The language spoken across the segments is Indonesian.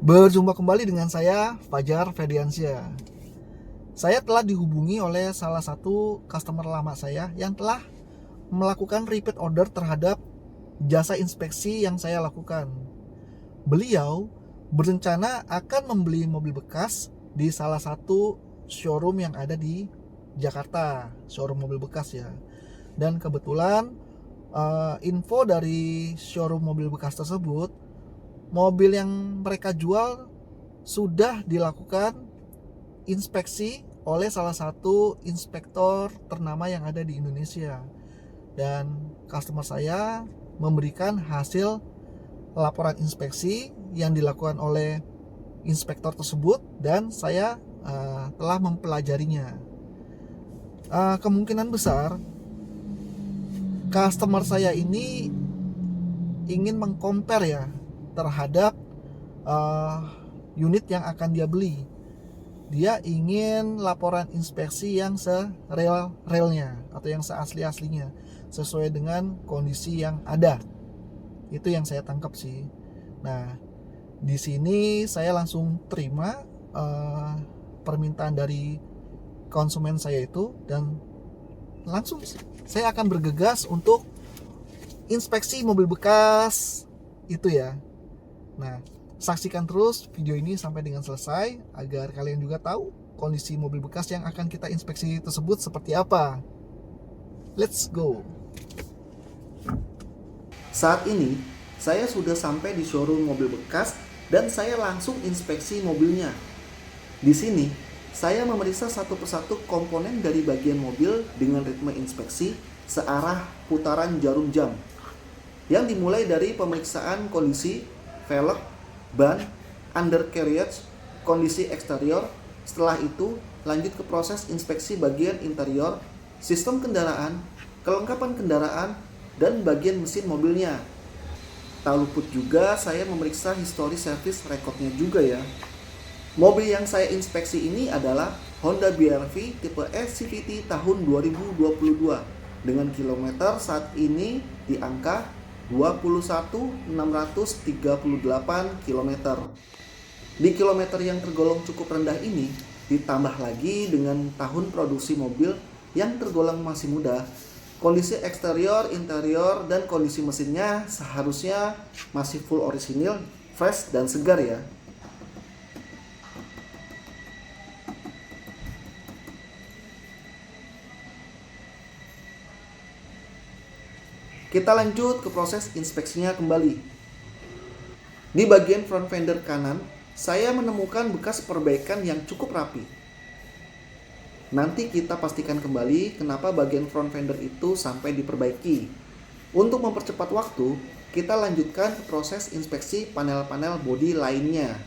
Berjumpa kembali dengan saya, Fajar Ferdiansyah. Saya telah dihubungi oleh salah satu customer lama saya yang telah melakukan repeat order terhadap jasa inspeksi yang saya lakukan. Beliau berencana akan membeli mobil bekas di salah satu showroom yang ada di Jakarta, showroom mobil bekas ya. Dan kebetulan info dari showroom mobil bekas tersebut, mobil yang mereka jual sudah dilakukan inspeksi oleh salah satu inspektor ternama yang ada di Indonesia, dan customer saya memberikan hasil laporan inspeksi yang dilakukan oleh inspektor tersebut, dan saya telah mempelajarinya. Kemungkinan besar customer saya ini ingin mengcompare ya terhadap unit yang akan dia beli. Dia ingin laporan inspeksi yang se-real-realnya atau yang seasli-aslinya, sesuai dengan kondisi yang ada. Itu yang saya tangkap sih. Nah, di sini saya langsung terima permintaan dari konsumen saya itu, dan langsung saya akan bergegas untuk inspeksi mobil bekas itu ya. Nah, saksikan terus video ini sampai dengan selesai agar kalian juga tahu kondisi mobil bekas yang akan kita inspeksi tersebut seperti apa. Let's go. Saat ini saya sudah sampai di showroom mobil bekas dan saya langsung inspeksi mobilnya. Di sini saya memeriksa satu persatu komponen dari bagian mobil dengan ritme inspeksi searah putaran jarum jam, yang dimulai dari pemeriksaan kondisi velg, ban, undercarriage, kondisi eksterior. Setelah itu lanjut ke proses inspeksi bagian interior, sistem kendaraan, kelengkapan kendaraan, dan bagian mesin mobilnya. Tak luput juga saya memeriksa histori servis rekodnya juga ya. Mobil yang saya inspeksi ini adalah Honda BR-V tipe SCVT tahun 2022 dengan kilometer saat ini di angka 21.638 km. Di kilometer yang tergolong cukup rendah ini, ditambah lagi dengan tahun produksi mobil yang tergolong masih muda, kondisi eksterior, interior, dan kondisi mesinnya seharusnya masih full orisinil, fresh, dan segar ya. Kita lanjut ke proses inspeksinya kembali. Di bagian front fender kanan, saya menemukan bekas perbaikan yang cukup rapi. Nanti kita pastikan kembali kenapa bagian front fender itu sampai diperbaiki. Untuk mempercepat waktu, kita lanjutkan ke proses inspeksi panel-panel bodi lainnya.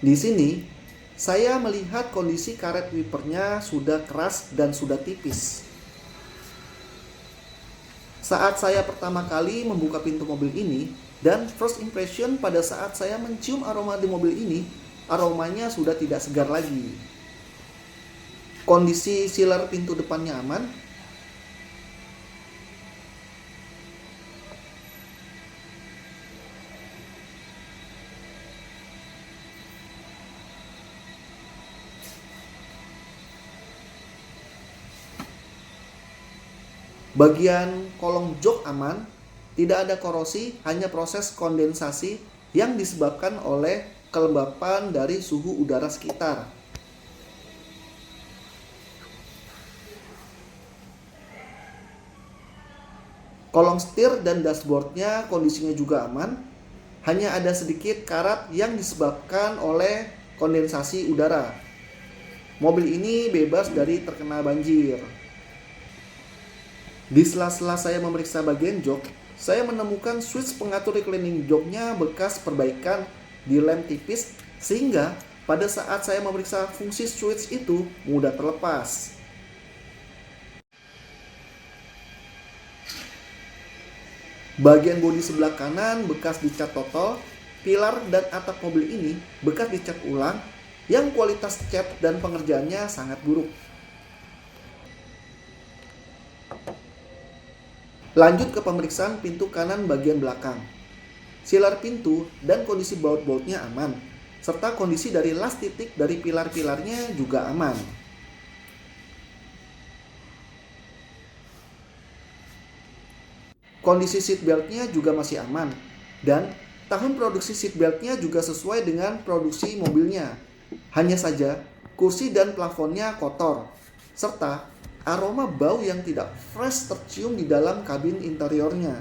Di sini saya melihat kondisi karet wipernya sudah keras dan sudah tipis. Saat saya pertama kali membuka pintu mobil ini, dan first impression pada saat saya mencium aroma di mobil ini, aromanya sudah tidak segar lagi. Kondisi sealer pintu depannya aman. Bagian kolong jok aman, tidak ada korosi, hanya proses kondensasi yang disebabkan oleh kelembapan dari suhu udara sekitar. Kolong setir dan dashboardnya kondisinya juga aman, hanya ada sedikit karat yang disebabkan oleh kondensasi udara. Mobil ini bebas dari terkena banjir. Di sela-sela saya memeriksa bagian jok, saya menemukan switch pengatur reclining joknya bekas perbaikan di lem tipis, sehingga pada saat saya memeriksa fungsi switch itu mudah terlepas. Bagian bodi sebelah kanan bekas dicat total, pilar dan atap mobil ini bekas dicat ulang, yang kualitas cat dan pengerjaannya sangat buruk. Lanjut ke pemeriksaan pintu kanan bagian belakang. Sealer pintu dan kondisi baut-bautnya aman, serta kondisi dari las titik dari pilar-pilarnya juga aman. Kondisi seatbeltnya juga masih aman, dan tahun produksi seatbeltnya juga sesuai dengan produksi mobilnya. Hanya saja, kursi dan plafonnya kotor, serta aroma bau yang tidak fresh tercium di dalam kabin interiornya.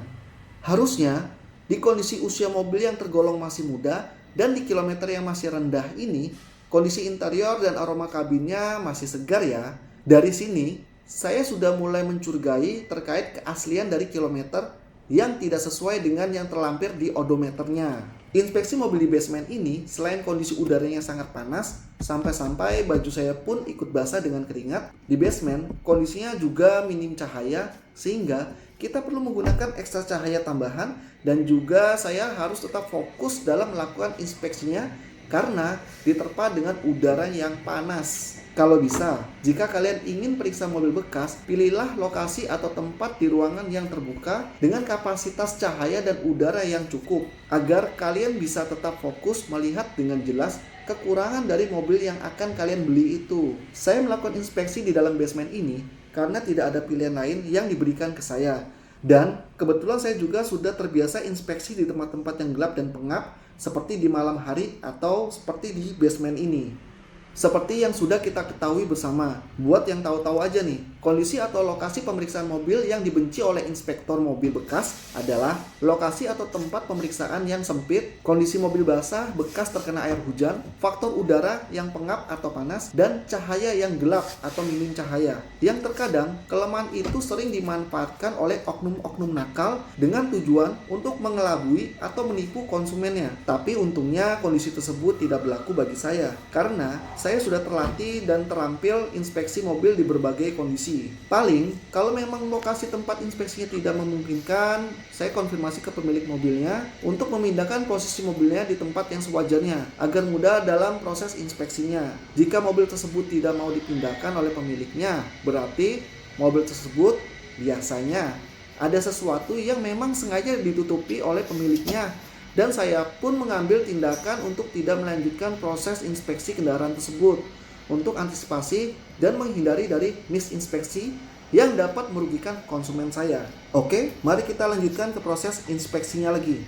Harusnya, di kondisi usia mobil yang tergolong masih muda dan di kilometer yang masih rendah ini, kondisi interior dan aroma kabinnya masih segar ya. Dari sini, saya sudah mulai mencurigai terkait keaslian dari kilometer yang tidak sesuai dengan yang terlampir di odometernya. Inspeksi mobil di basement ini, selain kondisi udaranya sangat panas, sampai-sampai baju saya pun ikut basah dengan keringat. Di basement, kondisinya juga minim cahaya, sehingga kita perlu menggunakan ekstra cahaya tambahan, dan juga saya harus tetap fokus dalam melakukan inspeksinya karena diterpa dengan udara yang panas. Kalau bisa, jika kalian ingin periksa mobil bekas, pilihlah lokasi atau tempat di ruangan yang terbuka dengan kapasitas cahaya dan udara yang cukup, agar kalian bisa tetap fokus melihat dengan jelas kekurangan dari mobil yang akan kalian beli itu. Saya melakukan inspeksi di dalam basement ini karena tidak ada pilihan lain yang diberikan ke saya. Dan kebetulan saya juga sudah terbiasa inspeksi di tempat-tempat yang gelap dan pengap, seperti di malam hari atau seperti di basement ini. Seperti yang sudah kita ketahui bersama, buat yang tahu-tahu aja nih, kondisi atau lokasi pemeriksaan mobil yang dibenci oleh inspektor mobil bekas adalah lokasi atau tempat pemeriksaan yang sempit, kondisi mobil basah bekas terkena air hujan, faktor udara yang pengap atau panas, dan cahaya yang gelap atau minim cahaya. Yang terkadang, kelemahan itu sering dimanfaatkan oleh oknum-oknum nakal dengan tujuan untuk mengelabui atau menipu konsumennya. Tapi untungnya kondisi tersebut tidak berlaku bagi saya, karena saya sudah terlatih dan terampil inspeksi mobil di berbagai kondisi. Paling, kalau memang lokasi tempat inspeksinya tidak memungkinkan, saya konfirmasi ke pemilik mobilnya untuk memindahkan posisi mobilnya di tempat yang sewajarnya, agar mudah dalam proses inspeksinya. Jika mobil tersebut tidak mau dipindahkan oleh pemiliknya, berarti mobil tersebut biasanya ada sesuatu yang memang sengaja ditutupi oleh pemiliknya. Dan saya pun mengambil tindakan untuk tidak melanjutkan proses inspeksi kendaraan tersebut untuk antisipasi dan menghindari dari misinspeksi yang dapat merugikan konsumen saya. Oke, mari kita lanjutkan ke proses inspeksinya lagi.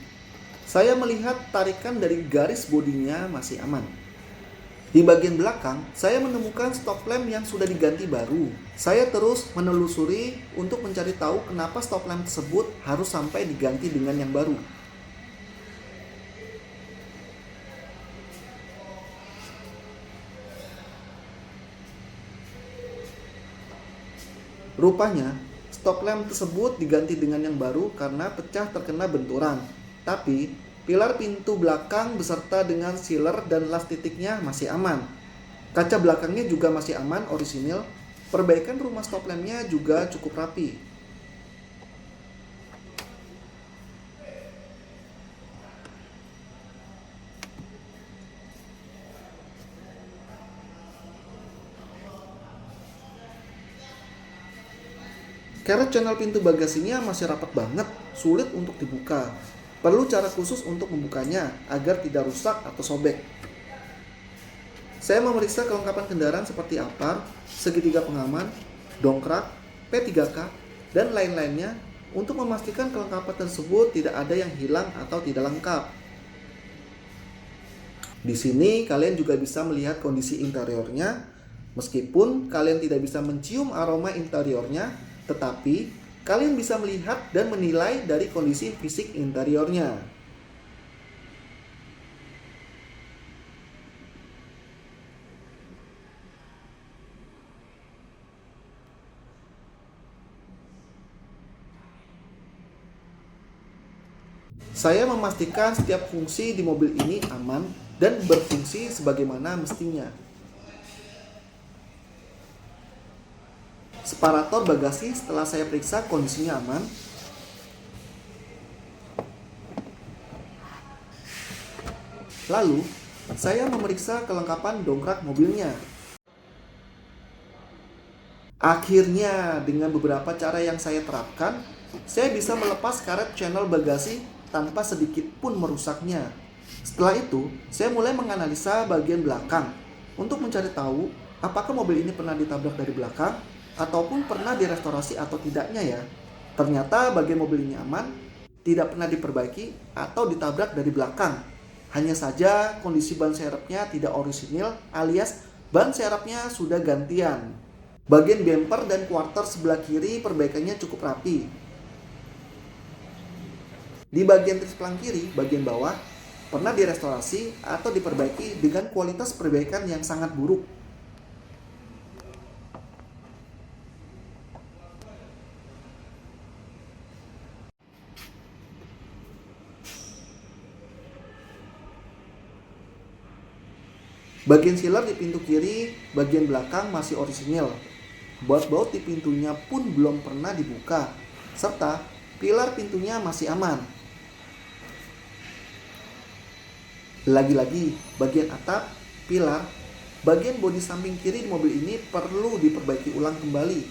Saya melihat tarikan dari garis bodinya masih aman. Di bagian belakang, saya menemukan stop lamp yang sudah diganti baru. Saya terus menelusuri untuk mencari tahu kenapa stop lamp tersebut harus sampai diganti dengan yang baru. Rupanya, stop lamp tersebut diganti dengan yang baru karena pecah terkena benturan. Tapi, pilar pintu belakang beserta dengan sealer dan las titiknya masih aman. Kaca belakangnya juga masih aman, orisinil. Perbaikan rumah stop lampnya juga cukup rapi. Karena channel pintu bagasinya masih rapat banget, sulit untuk dibuka. Perlu cara khusus untuk membukanya agar tidak rusak atau sobek. Saya memeriksa kelengkapan kendaraan seperti apar, segitiga pengaman, dongkrak, P3K, dan lain-lainnya untuk memastikan kelengkapan tersebut tidak ada yang hilang atau tidak lengkap. Di sini kalian juga bisa melihat kondisi interiornya. Meskipun kalian tidak bisa mencium aroma interiornya, tetapi kalian bisa melihat dan menilai dari kondisi fisik interiornya. Saya memastikan setiap fungsi di mobil ini aman dan berfungsi sebagaimana mestinya. Separator bagasi setelah saya periksa kondisinya aman. Lalu, saya memeriksa kelengkapan dongkrak mobilnya. Akhirnya, dengan beberapa cara yang saya terapkan, saya bisa melepas karet channel bagasi tanpa sedikit pun merusaknya. Setelah itu, saya mulai menganalisa bagian belakang untuk mencari tahu apakah mobil ini pernah ditabrak dari belakang ataupun pernah direstorasi atau tidaknya ya. Ternyata bagian mobil ini aman, tidak pernah diperbaiki atau ditabrak dari belakang. Hanya saja kondisi ban serepnya tidak orisinil alias ban serepnya sudah gantian. Bagian bumper dan quarter sebelah kiri perbaikannya cukup rapi. Di bagian trispelang kiri, bagian bawah, pernah direstorasi atau diperbaiki dengan kualitas perbaikan yang sangat buruk. Bagian sealer di pintu kiri, bagian belakang masih orisinil. Baut-baut di pintunya pun belum pernah dibuka, serta pilar pintunya masih aman. Lagi-lagi, bagian atap, pilar, bagian bodi samping kiri di mobil ini perlu diperbaiki ulang kembali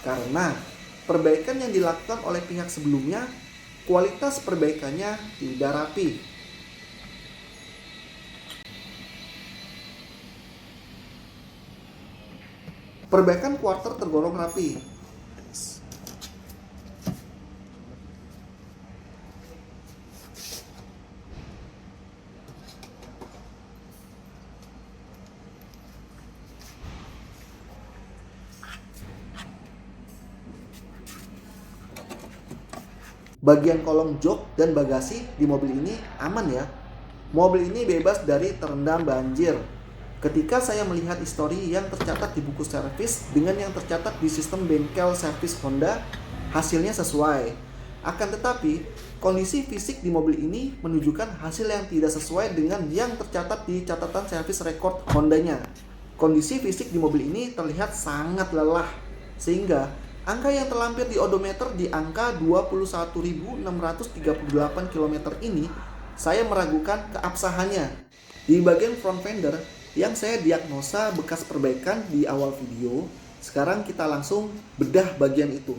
karena perbaikan yang dilakukan oleh pihak sebelumnya, kualitas perbaikannya tidak rapi. Perbaikan quarter tergolong rapi. Bagian kolong jok dan bagasi di mobil ini aman ya. Mobil ini bebas dari terendam banjir. Ketika saya melihat histori yang tercatat di buku servis dengan yang tercatat di sistem bengkel servis Honda, hasilnya sesuai. Akan tetapi, kondisi fisik di mobil ini menunjukkan hasil yang tidak sesuai dengan yang tercatat di catatan servis rekord Hondanya. Kondisi fisik di mobil ini terlihat sangat lelah, sehingga angka yang terlampir di odometer di angka 21.638 km ini, saya meragukan keabsahannya. Di bagian front fender yang saya diagnosa bekas perbaikan di awal video, sekarang kita langsung bedah bagian itu.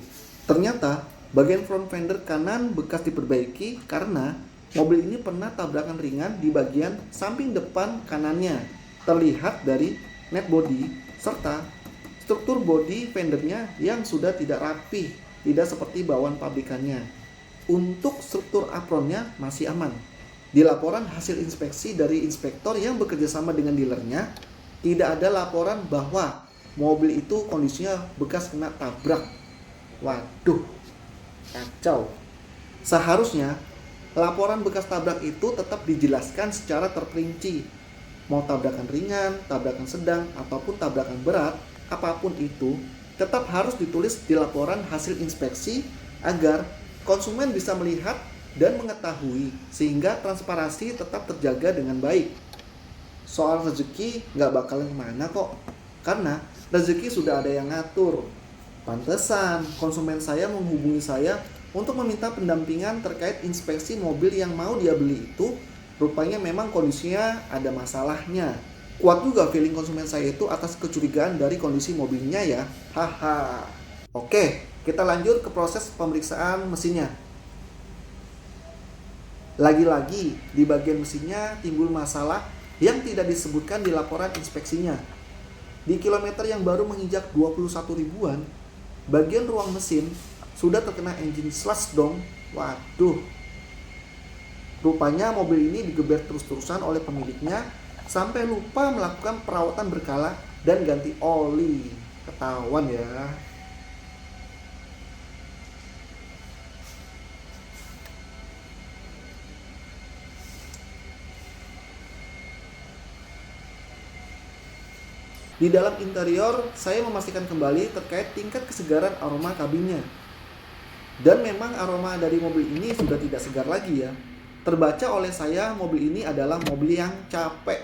Ternyata bagian front fender kanan bekas diperbaiki karena mobil ini pernah tabrakan ringan di bagian samping depan kanannya. Terlihat dari net body serta struktur body fendernya yang sudah tidak rapi, tidak seperti bawaan pabrikannya. Untuk struktur apronnya masih aman. Di laporan hasil inspeksi dari inspektor yang bekerja sama dengan dealernya, tidak ada laporan bahwa mobil itu kondisinya bekas kena tabrak. Waduh, kacau. Seharusnya laporan bekas tabrak itu tetap dijelaskan secara terperinci. Mau tabrakan ringan, tabrakan sedang, ataupun tabrakan berat, apapun itu, tetap harus ditulis di laporan hasil inspeksi agar konsumen bisa melihat dan mengetahui sehingga transparansi tetap terjaga dengan baik. Soal rezeki nggak bakalan kemana kok, karena rezeki sudah ada yang ngatur. Pantesan konsumen saya menghubungi saya untuk meminta pendampingan terkait inspeksi mobil yang mau dia beli itu. Rupanya memang kondisinya ada masalahnya. Kuat juga feeling konsumen saya itu atas kecurigaan dari kondisi mobilnya ya. Haha. Oke, kita lanjut ke proses pemeriksaan mesinnya. Lagi-lagi di bagian mesinnya timbul masalah yang tidak disebutkan di laporan inspeksinya. Di kilometer yang baru menginjak 21 ribuan, bagian ruang mesin sudah terkena engine slash dong. Waduh. Rupanya mobil ini digeber terus-terusan oleh pemiliknya sampai lupa melakukan perawatan berkala dan ganti oli. Ketahuan ya. Di dalam interior, saya memastikan kembali terkait tingkat kesegaran aroma kabinnya. Dan memang aroma dari mobil ini sudah tidak segar lagi ya. Terbaca oleh saya mobil ini adalah mobil yang capek.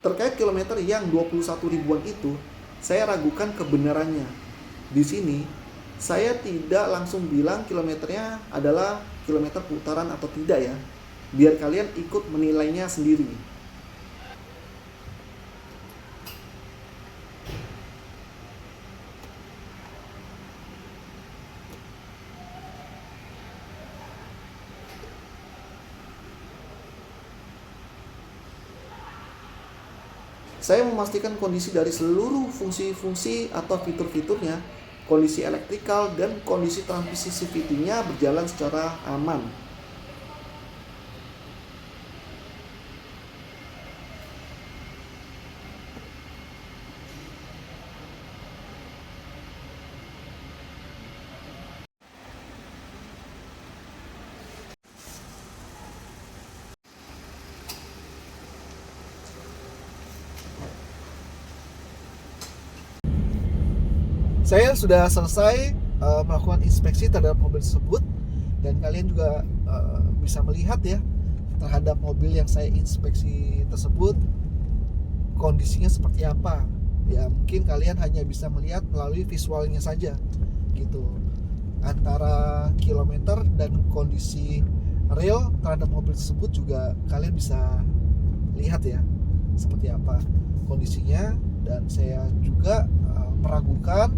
Terkait kilometer yang 21 ribuan itu, saya ragukan kebenarannya. Di sini, saya tidak langsung bilang kilometernya adalah kilometer putaran atau tidak ya. Biar kalian ikut menilainya sendiri. Saya memastikan kondisi dari seluruh fungsi-fungsi atau fitur-fiturnya, kondisi elektrikal dan kondisi transmisi CVT-nya berjalan secara aman. Saya sudah selesai melakukan inspeksi terhadap mobil tersebut, dan kalian juga bisa melihat ya terhadap mobil yang saya inspeksi tersebut kondisinya seperti apa. Ya mungkin kalian hanya bisa melihat melalui visualnya saja gitu, antara kilometer dan kondisi real terhadap mobil tersebut juga kalian bisa lihat ya seperti apa kondisinya. Dan saya juga meragukan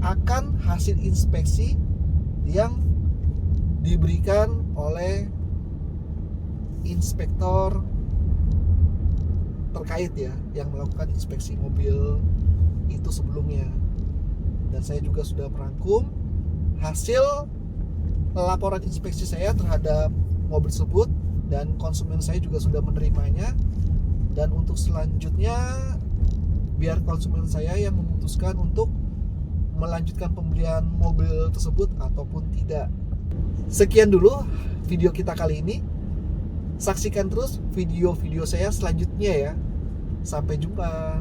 akan hasil inspeksi yang diberikan oleh inspektor terkait ya yang melakukan inspeksi mobil itu sebelumnya. Dan saya juga sudah merangkum hasil laporan inspeksi saya terhadap mobil tersebut, dan konsumen saya juga sudah menerimanya. Dan untuk selanjutnya biar konsumen saya yang memutuskan untuk melanjutkan pembelian mobil tersebut ataupun tidak. Sekian dulu video kita kali ini. Saksikan terus video-video saya selanjutnya ya. Sampai jumpa.